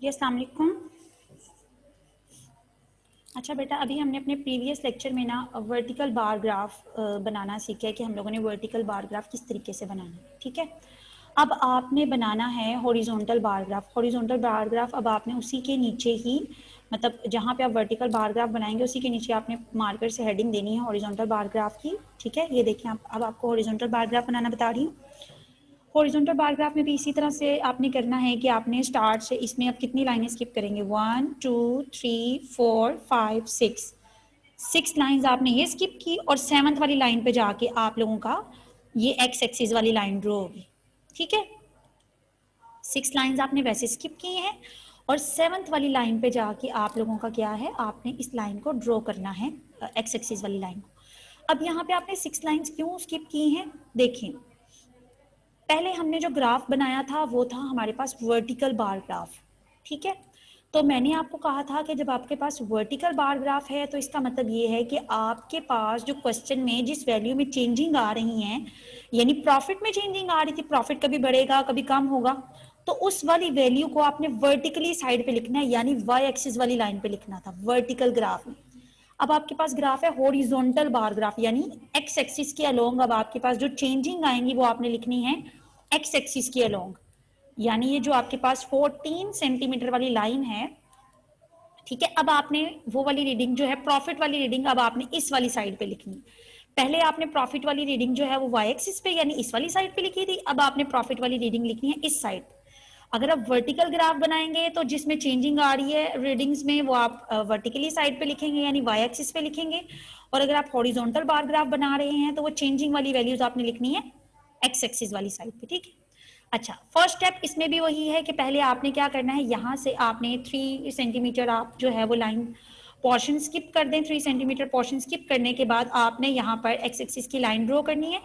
जी अस्सलाम वालेकुम। अच्छा बेटा, अभी हमने अपने प्रीवियस लेक्चर में ना वर्टिकल बार ग्राफ बनाना सीखा है कि हम लोगों ने वर्टिकल बार ग्राफ किस तरीके से बनाना है। ठीक है, अब आपने बनाना है horizontal bar graph. Horizontal bar graph अब आपने उसी के नीचे ही, मतलब जहाँ पे आप वर्टिकल बार ग्राफ बनाएंगे उसी के नीचे आपने मार्कर से हेडिंग देनी है हॉरिजॉन्टल बार ग्राफ की। ठीक है, ये देखिए आप, अब आपको हॉरिजॉन्टल बार ग्राफ बनाना बता रही हूँ। हॉरिजॉन्टल बार ग्राफ में भी इसी तरह से आपने करना है कि आपने स्टार्ट से, इसमें आप कितनी लाइनें स्किप करेंगे, 1 2 3 4 5 6 लाइंस आपने ये स्किप की और 7th वाली लाइन पे जाके आप लोगों का ये एक्स एक्सिस वाली लाइन ड्रॉ होगी। ठीक है, 6 लाइंस आपने वैसे स्किप की हैं और 7th वाली लाइन पे जाके आप लोगों का क्या है, आपने इस लाइन को ड्रॉ करना है, एक्स एक्सिस वाली लाइन को। अब यहाँ पे आपने 6 लाइंस क्यों स्किप की हैं, देखें। पहले हमने जो ग्राफ बनाया था वो था हमारे पास वर्टिकल बार ग्राफ। ठीक है, तो मैंने आपको कहा था कि जब आपके पास वर्टिकल बार ग्राफ है तो इसका मतलब ये है कि आपके पास जो क्वेश्चन में जिस वैल्यू में चेंजिंग आ रही हैं, यानी प्रॉफिट में चेंजिंग आ रही थी, प्रॉफिट कभी बढ़ेगा कभी कम होगा, तो उस वाली वैल्यू को आपने वर्टिकली साइड पे लिखना है, यानी वाई एक्सिस वाली लाइन पे लिखना था वर्टिकल ग्राफ में। अब आपके पास ग्राफ है हॉरिजॉन्टल बार ग्राफ, यानी एक्स एक्सिस के अलोंग अब आपके पास जो चेंजिंग आएंगी वो आपने लिखनी है एक्स एक्सिस के अलोंग। यानी ये जो आपके पास 14 सेंटीमीटर वाली लाइन है, ठीक है, अब आपने वो वाली रीडिंग जो है प्रॉफिट वाली रीडिंग अब आपने इस वाली साइड पे लिखनी। पहले आपने प्रॉफिट वाली रीडिंग जो है वो वाई एक्सिस पे यानी इस वाली साइड पे लिखी थी, अब आपने प्रॉफिट वाली रीडिंग लिखनी है इस साइड। अगर आप वर्टिकल ग्राफ बनाएंगे तो जिसमें चेंजिंग आ रही है रीडिंग्स में वो आप वर्टिकली साइड पे लिखेंगे यानी वाई एक्सिस पे लिखेंगे, और अगर आप हॉरिजॉन्टल बार ग्राफ बना रहे हैं तो वो चेंजिंग वाली वैल्यूज आपने लिखनी है एक्स एक्सिस वाली साइड पे। ठीक है, अच्छा, फर्स्ट स्टेप इसमें भी वही है कि पहले आपने क्या करना है, यहाँ से आपने 3 सेंटीमीटर आप जो है वो लाइन पोर्शन स्किप कर दें। 3 सेंटीमीटर पोर्शन स्किप करने के बाद आपने यहाँ पर एक्स एक्सिस की लाइन ड्रॉ करनी है।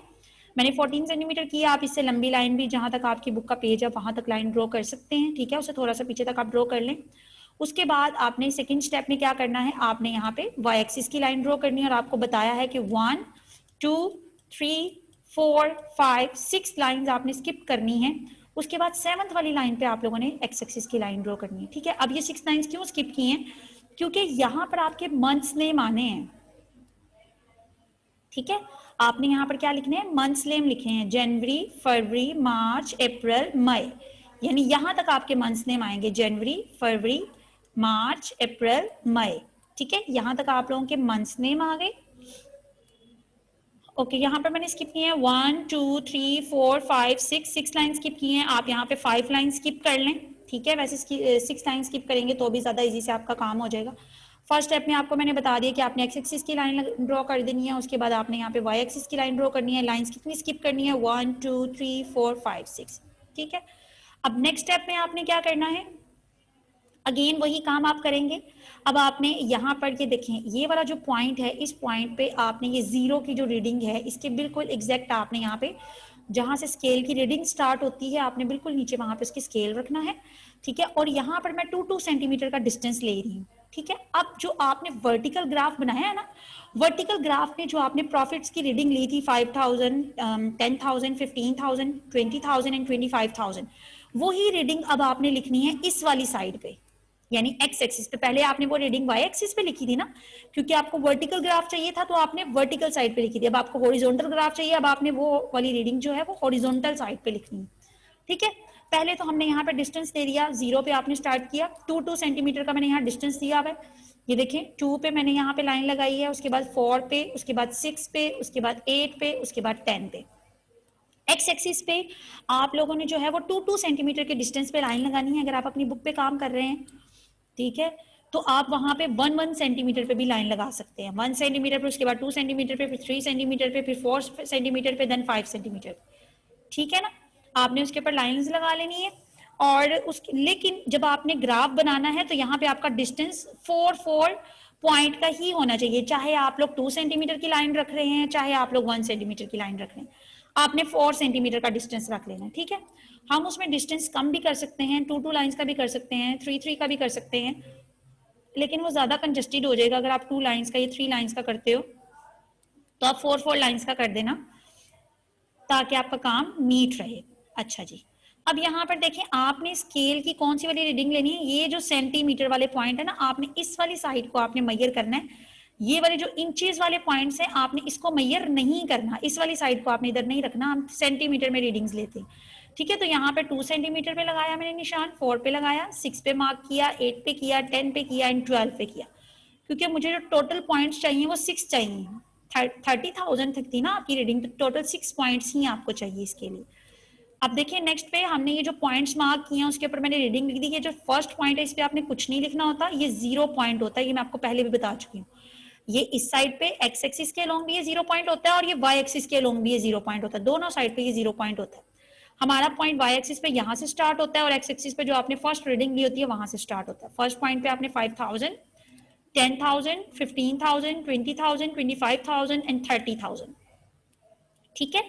मैंने 14 सेंटीमीटर की, आप इससे लंबी लाइन भी जहाँ तक आपकी बुक का पेज है वहाँ तक लाइन ड्रॉ कर सकते हैं। ठीक है, उसे थोड़ा सा पीछे तक आप ड्रॉ कर लें। उसके बाद आपने सेकेंड स्टेप में क्या करना है, आपने यहाँ पे वाई एक्सिस की लाइन ड्रॉ करनी है, और आपको बताया है कि 1 2 3 4 5 6 लाइंस आपने स्किप करनी है। उसके बाद 7th वाली लाइन पे आप लोगों ने एक्स एक्सिस की लाइन ड्रॉ करनी है। ठीक है, अब ये 6 लाइंस क्यों स्किप की हैं, क्योंकि यहाँ पर आपके मंथ्स नेम आने हैं। ठीक है, आपने यहाँ पर क्या लिखने हैं, मंथ्स नेम लिखे हैं, जनवरी फरवरी मार्च अप्रैल मई, यानी यहाँ तक आपके मंथ्स नेम आएंगे, जनवरी फरवरी मार्च अप्रैल मई। ठीक है, यहाँ तक आप लोगों के मंथ्स नेम आ गए। ओके, यहाँ पर मैंने स्किप किए हैं 1 2 3 4 5 6 लाइन स्किप किए हैं, आप यहाँ पे 5 लाइन स्किप कर लें। ठीक है, वैसे 6 लाइन स्किप करेंगे तो भी ज्यादा इजी से आपका काम हो जाएगा। फर्स्ट स्टेप में आपको मैंने बता दिया कि आपने एक्स एक्सिस की लाइन ड्रॉ कर देनी है, उसके बाद आपने यहाँ पे वाई एक्सिस की लाइन ड्रॉ करनी है। लाइंस कितनी स्किप करनी है, 1 2 3 4 5 6। ठीक है, अब नेक्स्ट स्टेप में आपने क्या करना है, अगेन वही काम आप करेंगे। अब आपने यहाँ पर ये देखें, ये वाला जो पॉइंट है, इस पॉइंट पे आपने ये 0 की जो रीडिंग है इसके बिल्कुल एग्जैक्ट आपने यहाँ पे जहां से स्केल की रीडिंग स्टार्ट होती है आपने बिल्कुल नीचे वहां पे उसकी स्केल रखना है। ठीक है, और यहाँ पर मैं 2 सेंटीमीटर का डिस्टेंस ले रही हूँ। ठीक है, अब जो आपने वर्टिकल ग्राफ बनाया है ना, वर्टिकल ग्राफ में जो आपने प्रॉफिट्स की रीडिंग ली थी 5000 10,000 15,000 20,000 एंड 25,000, वही रीडिंग अब आपने लिखनी है इस वाली साइड पे यानी एक्स एक्सिस पे। पहले आपने वो रीडिंग वाई एक्सिस पे लिखी थी ना, क्योंकि आपको वर्टिकल ग्राफ चाहिए था तो आपने वर्टिकल साइड पे लिखी थी। अब आपको हॉरिजॉन्टल ग्राफ चाहिए, अब आपने वो वाली रीडिंग जो है वो हॉरिजॉन्टल साइड पे लिखनी है। ठीक है, पहले तो हमने यहाँ पे डिस्टेंस दे दिया, 0 पे आपने स्टार्ट किया, 2 सेंटीमीटर का मैंने यहाँ डिस्टेंस दिया है। ये देखें 2 पे मैंने यहाँ पे लाइन लगाई है, उसके बाद 4 पे, उसके बाद 6 पे, उसके बाद 8 पे, उसके बाद 10 पे। एक्स एक्सिस पे आप लोगों ने जो है वो 2 सेंटीमीटर के डिस्टेंस पे लाइन लगानी है अगर आप अपनी बुक पे काम कर रहे हैं। ठीक है, तो आप वहां पे 1 सेंटीमीटर पे भी लाइन लगा सकते हैं, 1 सेंटीमीटर पे, उसके बाद 2 सेंटीमीटर पे, फिर 3 सेंटीमीटर पे, फिर 4 सेंटीमीटर पे, देन 5 सेंटीमीटर। ठीक है ना, आपने उसके ऊपर लाइंस लगा लेनी है। और उस लेकिन जब आपने ग्राफ बनाना है तो यहाँ पे आपका डिस्टेंस 4 पॉइंट का ही होना चाहिए, चाहे आप लोग 2 सेंटीमीटर की लाइन रख रहे हैं, चाहे आप लोग 1 सेंटीमीटर की लाइन रख रहे हैं, आपने 4 सेंटीमीटर का डिस्टेंस रख लेना है। ठीक है, हम उसमें डिस्टेंस कम भी कर सकते हैं, 2 लाइंस का भी कर सकते हैं, 3 का भी कर सकते हैं, लेकिन वो ज्यादा कंजस्टेड हो जाएगा। अगर आप 2 लाइंस का, ये 3 लाइंस का करते हो तो आप 4 लाइंस का कर देना ताकि आपका काम नीट रहे। अच्छा जी, अब यहाँ पर देखें, आपने स्केल की कौन सी वाली रीडिंग लेनी है, ये जो सेंटीमीटर वाले पॉइंट है ना, आपने इस वाली साइड को आपने मेजर करना है। ये वाले जो इंचेस वाले पॉइंट्स हैं आपने इसको मेजर नहीं करना, इस वाली साइड को आपने इधर नहीं रखना, हम सेंटीमीटर में रीडिंग्स लेते हैं। ठीक है, तो यहाँ पे 2 सेंटीमीटर पे लगाया मैंने निशान, 4 पे लगाया, 6 पे मार्क किया, 8 पे किया, 10 पे किया एंड 12 पे किया, क्योंकि मुझे जो टोटल पॉइंट्स चाहिए वो 6 चाहिए। 30,000 तक थी ना आपकी रीडिंग, तो टोटल 6 पॉइंट्स ही आपको चाहिए इसके लिए। अब देखिए नेक्स्ट पे हमने ये जो पॉइंट्स मार्क किए हैं उसके ऊपर मैंने रीडिंग लिख दी है। जो फर्स्ट पॉइंट है इस पे आपने कुछ नहीं लिखना होता, ये 0 पॉइंट होता है, ये मैं आपको पहले भी बता चुकी हूँ। ये इस साइड पे एक्स एक्सिस के अलोंग भी ये 0 पॉइंट होता है और ये वाई एक्सिस के अलोंग भी ये 0 पॉइंट होता है, दोनों साइड पे ये 0 पॉइंट होता है। हमारा पॉइंट वाई एक्सिस पे यहाँ से स्टार्ट होता है और एक्स एक्सिस पे जो आपने फर्स्ट रीडिंग ली होती है वहां से स्टार्ट होता है। फर्स्ट पॉइंट पे आपने 5,000, 10,000, 15,000, 20,000, 25,000 एंड 30,000। ठीक है,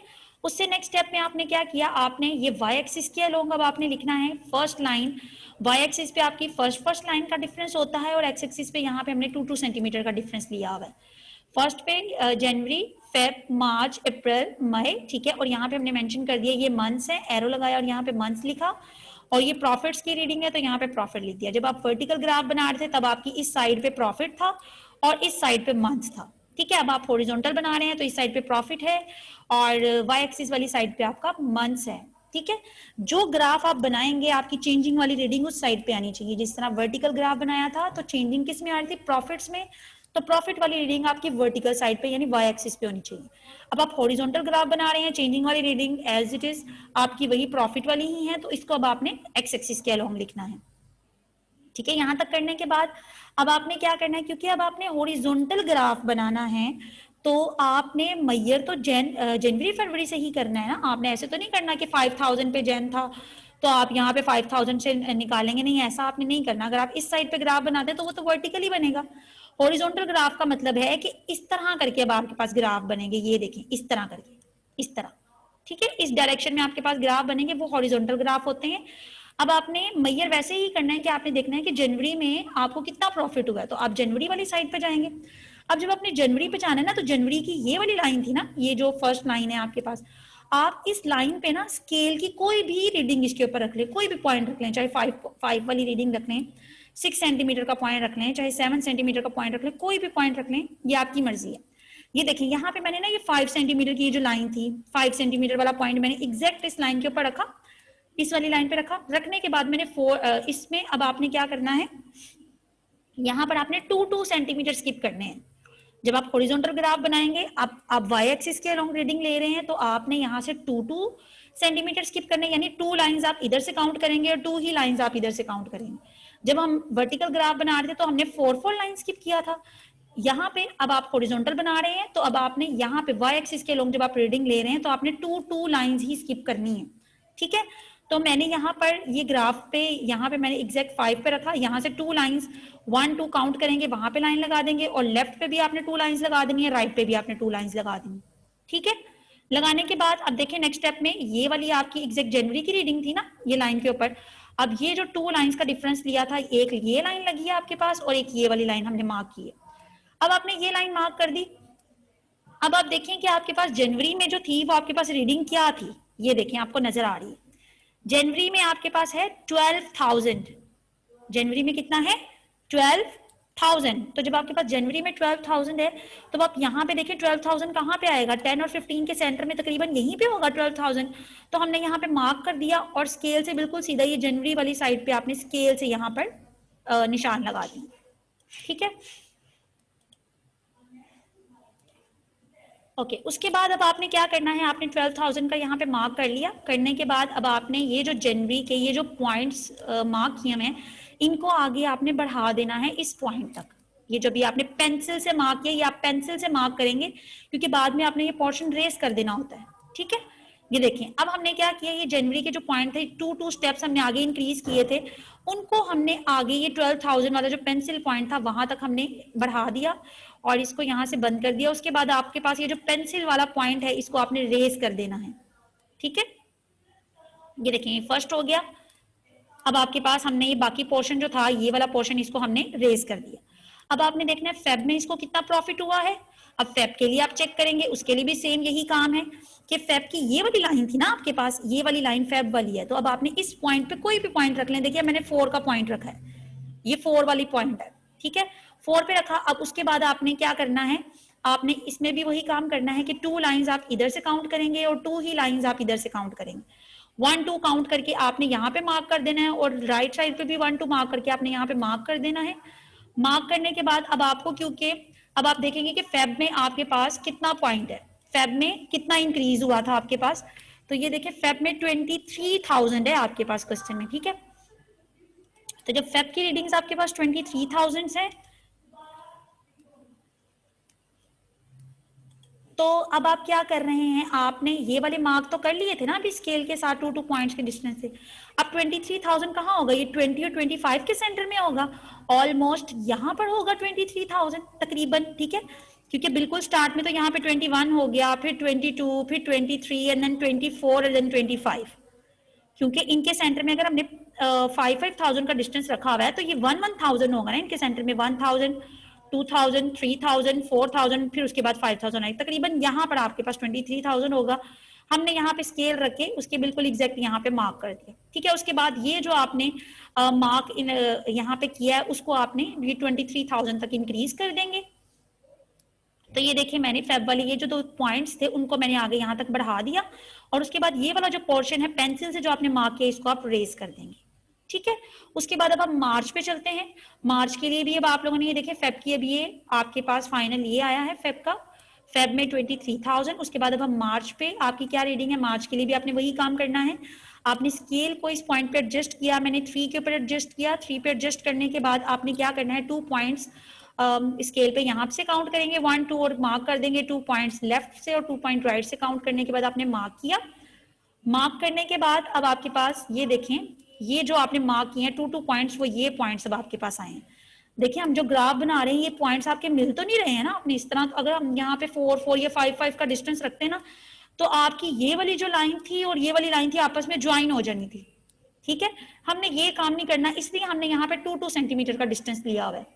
उससे नेक्स्ट स्टेप में आपने क्या किया, आपने ये वाई एक्सिस के अलोंग अब आपने लिखना है फर्स्ट लाइन। वाई एक्सिस पे आपकी फर्स्ट लाइन का डिफरेंस होता है और एक्स एक्सिस पे यहाँ पे हमने 2 सेंटीमीटर का डिफरेंस लिया हुआ है। फर्स्ट पे जनवरी, फेब, मार्च, अप्रैल, मई। ठीक है, और यहाँ पे हमने मेंशन कर दिया ये मंथ्स है, एरो लगाया और यहाँ पे मंथ्स लिखा, और ये प्रॉफिट्स की रीडिंग है तो यहाँ पे प्रॉफिट लिख दिया। जब आप वर्टिकल ग्राफ बना रहे थे तब आपकी इस साइड पे प्रॉफिट था और इस साइड पे मंथ्स था। ठीक है, अब आप हॉरिजॉन्टल बना रहे हैं तो इस साइड पे प्रॉफिट है और वाई एक्सिस वाली साइड पे आपका मंथ्स है। ठीक है, जो ग्राफ आप बनाएंगे आपकी चेंजिंग वाली रीडिंग उस साइड पे आनी चाहिए। जिस तरह वर्टिकल ग्राफ बनाया था तो चेंजिंग किस में आ रही थी, प्रॉफिट्स में, तो प्रॉफिट वाली रीडिंग आपकी वर्टिकल साइड पे यानी वाई एक्सिस पे होनी चाहिए। अब आप हॉरिजॉन्टल ग्राफ बना रहे हैं, चेंजिंग वाली रीडिंग एज इट इज आपकी वही प्रॉफिट वाली ही है, तो इसको अब आपने एक्स एक्सिस के अलोंग लिखना है। ठीक है, यहां तक करने के बाद अब आपने क्या करना है, क्योंकि अब आपने हॉरिजॉन्टल ग्राफ बनाना है तो आपने मैयर तो जनवरी फरवरी से ही करना है ना। आपने ऐसे तो नहीं करना कि 5,000 पे जैन था तो आप यहाँ पे 5,000 से निकालेंगे, नहीं, ऐसा आपने नहीं करना। अगर आप इस साइड पे ग्राफ बनाते हैं तो वो तो वर्टिकली बनेगा। हॉरिजॉन्टल ग्राफ का मतलब है कि इस तरह करके अब आपके पास ग्राफ बनेंगे, ये देखें इस तरह करके, इस तरह। ठीक है, इस डायरेक्शन में आपके पास ग्राफ बनेंगे, वो हॉरिजॉन्टल ग्राफ होते हैं। अब आपने मैयर वैसे ही करना है कि आपने देखना है कि जनवरी में आपको कितना प्रॉफिट हुआ है, तो आप जनवरी वाली साइड पे जाएंगे। अब जब आपने जनवरी पे जाना है ना, तो जनवरी की ये वाली लाइन थी ना, ये जो फर्स्ट लाइन है आपके पास, आप इस लाइन पे ना स्केल की कोई भी रीडिंग इसके ऊपर रख लें, कोई भी पॉइंट रख लें, चाहे 5 वाली रीडिंग रख लें, 6 सेंटीमीटर का पॉइंट रख लें, चाहे 7 सेंटीमीटर का पॉइंट रख लें, कोई भी पॉइंट रख लें, ये आपकी मर्जी है। ये देखिए यहाँ पे मैंने ना ये 5 सेंटीमीटर की जो लाइन थी, 5 सेंटीमीटर वाला पॉइंट मैंने एग्जैक्ट इस लाइन के ऊपर रखा, इस वाली लाइन पे रखा। रखने के बाद मैंने इसमें अब आपने क्या करना है, यहाँ पर आपने 2 सेंटीमीटर स्किप करने हैं। जब आप हॉरिजॉन्टल ग्राफ बनाएंगे, आप वाई एक्सिस के अलोंग रीडिंग ले रहे हैं तो आपने यहाँ से 2 सेंटीमीटर स्किप करने, यानी 2 लाइंस आप इधर से काउंट करेंगे और 2 ही लाइंस आप इधर से काउंट करेंगे। जब हम वर्टिकल ग्राफ बना रहे थे तो हमने 4 लाइन स्किप किया था। यहाँ पे अब आप हॉरिजॉन्टल बना रहे हैं तो अब आपने यहाँ पे वाई एक्सिस के अलोंग जब आप रीडिंग ले रहे हैं तो आपने 2 लाइंस ही स्किप करनी है। ठीक है, तो मैंने यहाँ पर ये ग्राफ पे, यहाँ पे मैंने एग्जैक्ट 5 पे रखा, यहाँ से 2 लाइंस 1 2 काउंट करेंगे, वहां पे लाइन लगा देंगे, और लेफ्ट पे भी आपने 2 लाइंस लगा देनी है, राइट पे भी आपने 2 लाइंस लगा देनी। ठीक है, लगाने के बाद अब देखिए नेक्स्ट स्टेप में ये वाली आपकी एग्जैक्ट जनवरी की रीडिंग थी ना ये लाइन के ऊपर। अब ये जो 2 लाइंस का डिफरेंस लिया था, एक ये लाइन लगी है आपके पास और एक ये वाली लाइन हमने मार्क की है। अब आपने ये लाइन मार्क कर दी। अब आप देखें कि आपके पास जनवरी में जो थी वो आपके पास रीडिंग क्या थी, ये देखें आपको नजर आ रही है। जनवरी में आपके पास है 12,000। जनवरी में कितना है, 12,000। तो जब आपके पास जनवरी में 12,000 है तो आप यहाँ पे देखें 12,000 कहाँ पे आएगा, 10 और 15 के सेंटर में तकरीबन यहीं पे होगा 12,000। तो हमने यहाँ पे मार्क कर दिया और स्केल से बिल्कुल सीधा ये जनवरी वाली साइड पे आपने स्केल से यहाँ पर निशान लगा दिया। ठीक है, ओके, उसके बाद अब आपने क्या करना है, आपने 12,000 का यहाँ पे मार्क कर लिया। करने के बाद अब आपने ये जो जनवरी के ये जो पॉइंट्स मार्क किए हैं इनको आगे आपने बढ़ा देना है इस पॉइंट तक। ये जो भी आपने पेंसिल से मार्क किया ये आप पेंसिल से मार्क करेंगे क्योंकि बाद में आपने ये पोर्शन रेस कर देना होता है। ठीक है, ये देखें अब हमने क्या किया, ये जनवरी के जो पॉइंट थे 2 स्टेप्स हमने आगे इंक्रीज किए थे, उनको हमने आगे ये 12,000 वाला जो पेंसिल पॉइंट था वहां तक हमने बढ़ा दिया और इसको यहां से बंद कर दिया। उसके बाद आपके पास ये जो पेंसिल वाला पॉइंट है इसको आपने रेस कर देना है। ठीक है, ये देखें ये फर्स्ट हो गया। अब आपके पास हमने ये बाकी पोर्शन जो था ये वाला पोर्शन इसको हमने रेस कर दिया। अब आपने देखना है फेब में इसको कितना प्रॉफिट हुआ है। अब फेब के लिए आप चेक करेंगे, उसके लिए भी सेम यही काम है कि फेब की ये वाली लाइन थी ना आपके पास, ये वाली लाइन फेब वाली है, तो अब आपने इस पॉइंट पे कोई भी पॉइंट रख लें। देखिए मैंने 4 का पॉइंट रखा है, ये 4 वाली पॉइंट है, ठीक है, 4 पे रखा। अब उसके बाद आपने क्या करना है, आपने इसमें भी वही काम करना है कि 2 लाइंस आप इधर से काउंट करेंगे और 2 ही लाइंस आप इधर से काउंट करेंगे। 1 2 काउंट करके आपने यहाँ पे मार्क कर देना है और राइट साइड पे भी 1 2 मार्क करके आपने यहाँ पे मार्क कर देना है। मार्क करने के बाद अब आपको, क्योंकि अब आप देखेंगे कि फेब में आपके पास कितना पॉइंट है, फेब में कितना इंक्रीज हुआ था आपके पास, तो ये देखिए फेब में 23,000 है आपके पास क्वेश्चन में, ठीक है। तो जब फेब की रीडिंग्स आपके पास 23,000 है, तो अब आप क्या कर रहे हैं, आपने ये वाले मार्क तो कर लिए थे ना अभी स्केल के साथ 2 2 पॉइंट्स के डिस्टेंस से। अब 23,000 कहाँ होगा, ये 20 और 25 के सेंटर में होगा, ऑलमोस्ट यहाँ पर होगा 23,000 तकरीबन, ठीक है, क्योंकि बिल्कुल स्टार्ट में तो यहाँ पे 21 हो गया, फिर 22, फिर 23 एंड देन 24 एंड देन 25, क्योंकि इनके सेंटर में अगर हमने 5,000 का डिस्टेंस रखा हुआ है तो ये 1,000 होगा ना इनके सेंटर में, 1,000 2,000 3,000 4,000 फिर उसके बाद 5,000 आए, तकरीबन यहाँ पर आपके पास 23,000 होगा। हमने यहाँ पे स्केल रख के उसके बिल्कुल एग्जैक्ट यहाँ पे मार्क कर दिया, ठीक है। उसके बाद ये जो आपने मार्क यहाँ पे किया है उसको आपने ये 23,000 तक इंक्रीज कर देंगे। तो ये देखिए मैंने फेब वाले ये जो 2 पॉइंट्स थे उनको मैंने आगे यहाँ तक बढ़ा दिया, और उसके बाद ये वाला जो पोर्शन है पेंसिल से जो आपने मार्क किया इसको आप रेज कर देंगे, ठीक है। उसके बाद अब हम मार्च पे चलते हैं। मार्च के लिए भी अब आप लोगों ने ये देखे फेब की, अब ये आपके पास फाइनल ये आया है फेब का, फेब में 23,000। उसके बाद अब हम मार्च पे, आपकी क्या रीडिंग है, मार्च के लिए भी आपने वही काम करना है। आपने स्केल को इस पॉइंट पे एडजस्ट किया, मैंने 3 के ऊपर एडजस्ट किया, 3 पे एडजस्ट करने के बाद आपने क्या करना है, 2 पॉइंट्स स्केल पे यहाँ से काउंट करेंगे 1 2 और मार्क कर देंगे 2 पॉइंट्स लेफ्ट से और 2 पॉइंट राइट से काउंट करने के बाद आपने मार्क किया। मार्क करने के बाद अब आपके पास ये देखें, ये जो आपने मार्क किए हैं 2 2 पॉइंट्स, वो ये पॉइंट्स अब आपके पास आए हैं। देखिए हम जो ग्राफ बना रहे हैं ये पॉइंट्स आपके मिल तो नहीं रहे हैं ना अपने इस तरह, तो अगर हम यहाँ पे 4 4 या 5 5 का डिस्टेंस रखते हैं ना, तो आपकी ये वाली जो लाइन थी और ये वाली लाइन थी आपस में ज्वाइन हो जानी थी, ठीक है। हमने ये काम नहीं करना, इसलिए हमने यहाँ पे 2 2 सेंटीमीटर का डिस्टेंस लिया हुआ है।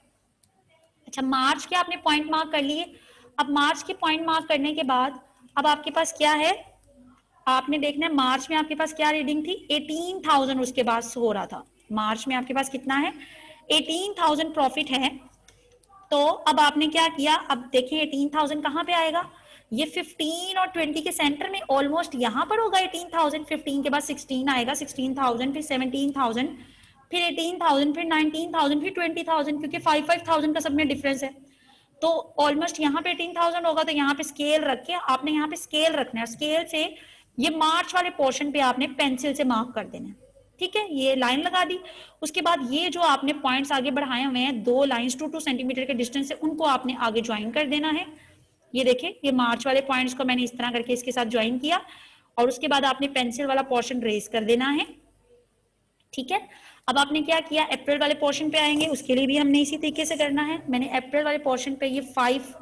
अच्छा, मार्च के आपने पॉइंट मार्क कर लिए। अब मार्च के पॉइंट मार्क करने के बाद अब आपके पास क्या है, आपने देखना है मार्च में आपके पास क्या रीडिंग थी, 18,000 उसके बाद हो रहा था। मार्च में आपके पास कितना है, 18,000 प्रॉफिट है। तो अब आपने क्या किया, अब देखें 18,000 कहाँ पे आएगा, ये 15 और 20 के सेंटर में ऑलमोस्ट यहाँ पर होगा 18,000। 15 के बाद 16 आएगा, 16,000 फिर 17,000 फिर 18,000 फिर 19,000 फिर 20,000, क्योंकि 5,000 का सब में डिफरेंस है। तो ऑलमोस्ट यहाँ पे 18,000 होगा, तो यहाँ पे स्केल रख के आपने यहाँ पे स्केल रखना है, स्केल से ये मार्च वाले पोर्शन पे आपने पेंसिल से मार्क कर देना है, ठीक है। ये लाइन लगा दी। उसके बाद ये जो आपने पॉइंट्स आगे बढ़ाए हुए हैं 2 लाइंस 2 2 सेंटीमीटर के डिस्टेंस से, उनको आपने आगे ज्वाइन कर देना है। ये देखिए ये मार्च वाले पॉइंट्स को मैंने इस तरह करके इसके साथ ज्वाइन किया, और उसके बाद आपने पेंसिल वाला पोर्शन रेज कर देना है, ठीक है। अब आपने क्या किया, अप्रैल वाले पोर्शन पे आएंगे, उसके लिए भी हमने इसी तरीके से करना है। मैंने अप्रैल वाले पोर्शन पे ये 5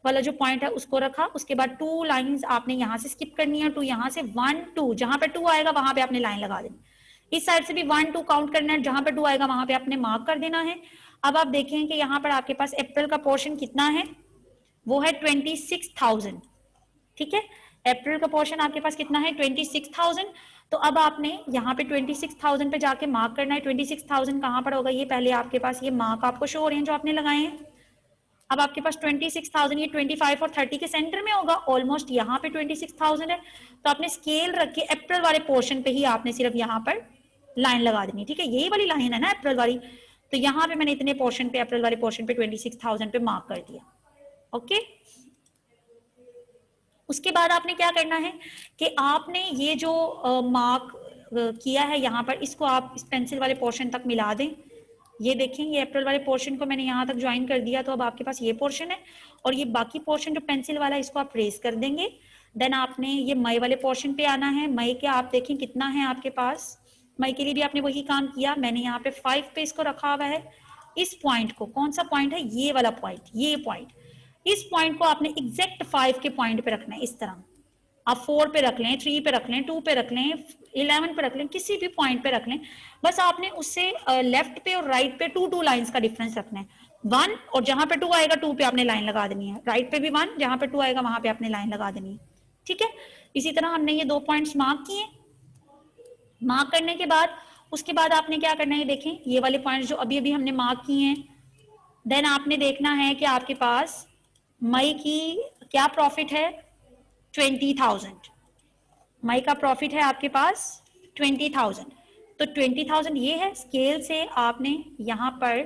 वाला जो पॉइंट है उसको रखा, उसके बाद 2 लाइंस आपने यहाँ से स्किप करनी है, 2 यहाँ से 1 2, जहां पे 2 आएगा वहां पे आपने लाइन लगा देनी। इस साइड से भी 1 2 काउंट करना है, जहां पे 2 आएगा वहां पे आपने मार्क कर देना है। अब आप देखें कि यहाँ पर आपके पास अप्रैल का पोर्शन कितना है, वो है 26,000, ठीक है। अप्रैल का पोर्शन आपके पास कितना है, 26,000। तो अब आपने यहाँ पे 26,000 पे जाके मार्क करना है। 26,000 कहाँ पर होगा, ये पहले आपके पास ये मार्क आपको शो हो रहे हैं जो आपने लगाए हैं। अब आपके पास 26,000 ये 25 और 30 के सेंटर में होगा, ऑलमोस्ट यहाँ पे 26,000 है। तो आपने स्केल रख के अप्रैल वाले पोर्शन पे ही आपने सिर्फ यहाँ पर लाइन लगा देनी, ठीक है। यही वाली लाइन है ना अप्रैल वाली, तो यहाँ पे मैंने इतने पोर्शन पे, अप्रैल वाले पोर्शन पे 26,000 पे मार्क कर दिया, ओके। उसके बाद आपने क्या करना है कि आपने ये जो मार्क किया है यहाँ पर, इसको आप इस पेंसिल वाले पोर्शन तक मिला दें। ये देखें ये अप्रैल वाले पोर्शन को मैंने यहाँ तक ज्वाइन कर दिया, तो अब आपके पास ये पोर्शन है, और ये बाकी पोर्शन जो पेंसिल वाला है इसको आप रेस कर देंगे। देन आपने ये मई वाले पोर्शन पे आना है। मई के आप देखें कितना है आपके पास, मई के लिए भी आपने वही काम किया। मैंने यहाँ पे 5 पे इसको रखा हुआ है। इस पॉइंट को, कौन सा पॉइंट है, ये वाला पॉइंट, ये पॉइंट, इस पॉइंट को आपने एग्जैक्ट 5 के पॉइंट पे रखना है। इस तरह आप 4 पे रख लें, 3 पे रख लें, 2 पे रख लें, 11 पे रख लें, किसी भी पॉइंट पे रख लें। बस आपने उससे लेफ्ट पे और राइट पे 2 2 लाइंस का डिफरेंस रखना है। 1 और जहां पे 2 आएगा 2 पे आपने लाइन लगा देनी है, राइट पे भी 1, जहां पे 2 आएगा वहां पे आपने लाइन लगा देनी है, ठीक है। इसी तरह हमने ये 2 पॉइंट्स मार्क किए। मार्क करने के बाद उसके बाद आपने क्या करना है, देखें ये वाले पॉइंट्स जो अभी अभी हमने मार्क किए हैं, देन आपने देखना है कि आपके पास मई की क्या प्रॉफिट है, 20,000। मई का प्रॉफिट है आपके पास 20,000। तो 20,000 ये है, स्केल से आपने यहाँ पर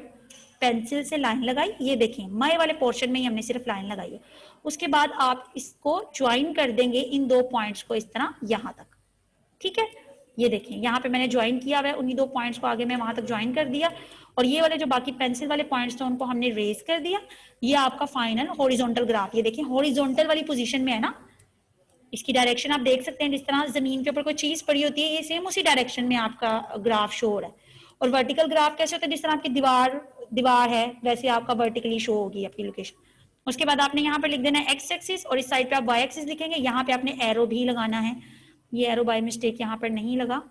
पेंसिल से लाइन लगाई, ये देखें मई वाले पोर्शन में ही हमने सिर्फ लाइन लगाई है। उसके बाद आप इसको ज्वाइन कर देंगे इन 2 पॉइंट्स को इस तरह यहां तक, ठीक है। ये देखें यहाँ पे मैंने ज्वाइन किया हुआ है, उन्हीं 2 पॉइंट्स को आगे मैं वहां तक ज्वाइन कर दिया, और ये वाले जो बाकी पेंसिल वाले पॉइंट्स थे उनको हमने रेज कर दिया। ये आपका फाइनल हॉरिजॉन्टल ग्राफ, ये देखिए हॉरिजॉन्टल वाली पोजीशन में है ना, इसकी डायरेक्शन आप देख सकते हैं, जिस तरह जमीन के ऊपर कोई चीज पड़ी होती है ये सेम उसी डायरेक्शन में आपका ग्राफ शो हो रहा है। और वर्टिकल ग्राफ कैसे होता है, जिस तरह आपकी दीवार है वैसे आपका वर्टिकली शो होगी आपकी लोकेशन। उसके बाद आपने यहाँ पर लिख देना है एक्स एक्सिस, और इस साइड पे आप वाई एक्सिस लिखेंगे, यहाँ पे आपने एरो भी लगाना है, ये एरो बाय मिस्टेक यहाँ पर नहीं लगा,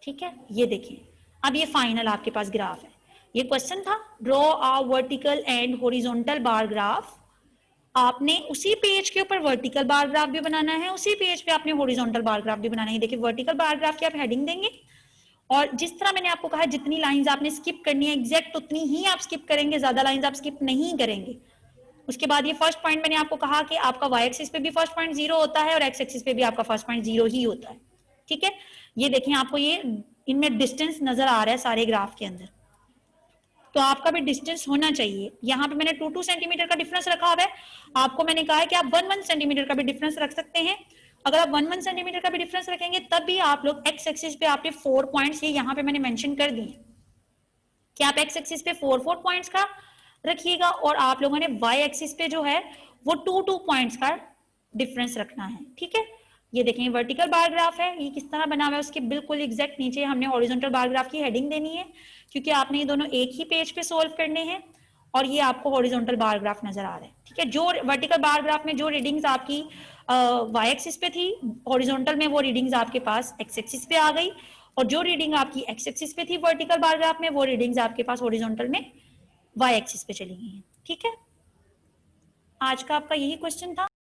ठीक है। ये देखिए अब ये फाइनल आपके पास ग्राफ है। ये क्वेश्चन था, draw a vertical and horizontal bar graph. आपने उसी पेज के ऊपर वर्टिकल बार ग्राफ भी बनाना है, उसी पेज पे आपने हॉरिजॉन्टल बार ग्राफ भी बनाना है। देखिए वर्टिकल बार ग्राफ की आप हेडिंग देंगे, और जिस तरह मैंने आपको कहा जितनी लाइंस आपने स्किप करनी है एग्जैक्ट उतनी ही आप स्किप करेंगे, ज्यादा लाइंस आप स्किप नहीं करेंगे। उसके बाद ये फर्स्ट पॉइंट मैंने आपको कहा कि आपका वाई एक्सिस पे भी फर्स्ट पॉइंट 0 होता है और एक्स एक्सिस पे भी आपका फर्स्ट पॉइंट 0 ही होता है, ठीक है। ये देखें आपको ये इनमें डिस्टेंस नजर आ रहा है सारे ग्राफ के अंदर, तो आपका भी डिस्टेंस होना चाहिए। यहाँ पे मैंने 2-2 सेंटीमीटर का डिफरेंस रखा हुआ है, आपको मैंने कहा है कि आप 1-1 सेंटीमीटर का भी डिफरेंस रख सकते हैं। अगर आप 1-1 सेंटीमीटर का भी डिफरेंस रखेंगे तब भी आप लोग एक्स एक्सिस पे आपने 4 पॉइंट्स ये यहाँ पे मैंने मेंशन कर दिए कि आप एक्स एक्सिस पे 4-4 पॉइंट्स का रखिएगा, और आप लोगों ने वाई एक्सिस पे जो है वो 2-2 पॉइंट्स का डिफरेंस रखना है, ठीक है। ये देखें वर्टिकल बार ग्राफ है, ये किस तरह बना हुआ है, उसके बिल्कुल एग्जैक्ट नीचे हमने हॉरिजॉन्टल बार ग्राफ की हेडिंग देनी है, क्योंकि आपने ये दोनों एक ही पेज पे सोल्व करने हैं, और ये आपको हॉरिजॉन्टल बार ग्राफ नजर आ रहा है, ठीक है। जो वर्टिकल बार ग्राफ में जो रीडिंग्स आपकी वाई एक्सिस पे थी, हॉरिजॉन्टल में वो रीडिंग्स आपके पास एक्स एक्सिस पे आ गई, और जो रीडिंग आपकी एक्स एक्सिस पे थी वर्टिकल बार ग्राफ में, वो रीडिंग्स आपके पास हॉरिजॉन्टल में वाई एक्सिस पे चली गई हैं, ठीक है। आज का आपका यही क्वेश्चन था।